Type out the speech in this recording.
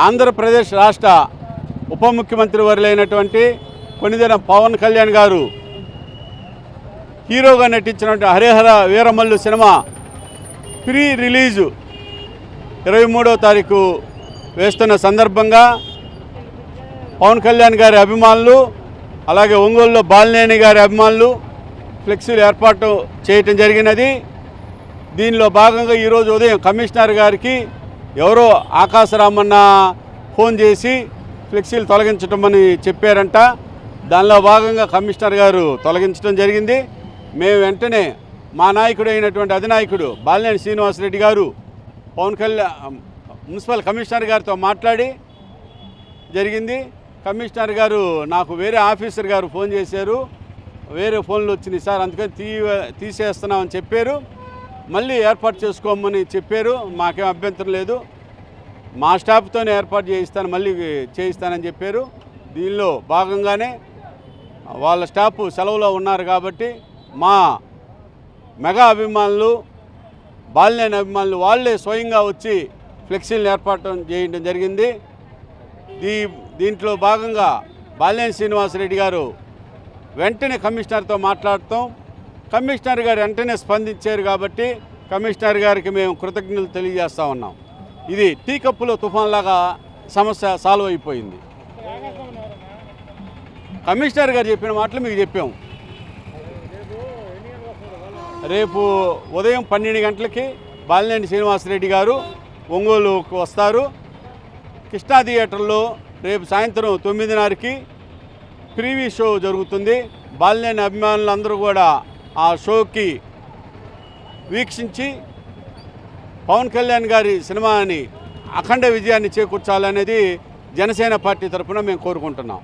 ఆంధ్రప్రదేశ్ రాష్ట్ర ఉప ముఖ్యమంత్రి వర్యులైనటువంటి కొణిదెల పవన్ కళ్యాణ్ గారు హీరోగా నటించినటువంటి Hari Hara Veera Mallu cinema pre release 23వ తారీఖు వేస్తున్న సందర్భంగా పవన్ కళ్యాణ్ గారి అభిమానులు, అలాగే ఒంగోలులో బాలినేని గారి అభిమానులు ఫ్లెక్సీలు ఏర్పాటు చేయటం జరిగినది. దీనిలో భాగంగా ఈరోజు ఉదయం కమిషనర్ గారికి ఎవరో ఆకాశరామన్న ఫోన్ చేసి ఫ్లెక్సీలు తొలగించటమని చెప్పారంట. దానిలో భాగంగా కమిషనర్ గారు తొలగించడం జరిగింది. మేము వెంటనే మా నాయకుడు అయినటువంటి అధినాయకుడు బాలినేని శ్రీనివాసరెడ్డి గారు పవన్ కళ్యాణ్ మున్సిపల్ కమిషనర్ గారితో మాట్లాడి జరిగింది. కమిషనర్ గారు నాకు వేరే ఆఫీసర్ గారు ఫోన్ చేశారు, వేరే ఫోన్లు వచ్చినాయి సార్, అందుకని తీసేస్తున్నామని చెప్పారు. మళ్ళీ ఏర్పాటు చేసుకోమని చెప్పారు. మాకేం అభ్యంతరం లేదు, మా స్టాఫ్తోనే ఏర్పాటు చేయిస్తాను, మళ్ళీ చేయిస్తానని చెప్పారు. దీనిలో భాగంగానే వాళ్ళ స్టాఫ్ సెలవులో ఉన్నారు కాబట్టి మా మెగా అభిమానులు, బాలినేని అభిమానులు వాళ్ళే స్వయంగా వచ్చి ఫ్లెక్సీలను ఏర్పాటు చేయడం జరిగింది. దీంట్లో భాగంగా బాలినేని శ్రీనివాసరెడ్డి గారు వెంటనే కమిషనర్తో మాట్లాడతాం. కమిషనర్ గారు వెంటనే స్పందించారు కాబట్టి కమిషనర్ గారికి మేము కృతజ్ఞతలు తెలియజేస్తూ ఉన్నాం. ఇది టీ కప్పులో తుఫాన్లాగా సమస్య సాల్వ్ అయిపోయింది. కమిషనర్ గారు చెప్పిన మాటలు మీకు చెప్పాము. రేపు ఉదయం 12 గంటలకి బాలినేని శ్రీనివాసరెడ్డి గారు ఒంగోలుకు వస్తారు. కృష్ణా థియేటర్లో రేపు సాయంత్రం 9:30కి ప్రీవీ షో జరుగుతుంది. బాలినేని అభిమానులందరూ కూడా ఆ షోకి వీక్షించి పవన్ కళ్యాణ్ గారి సినిమాని అఖండ విజయాన్ని చేకూర్చాలనేది జనసేన పార్టీ తరఫున మేము కోరుకుంటున్నాం.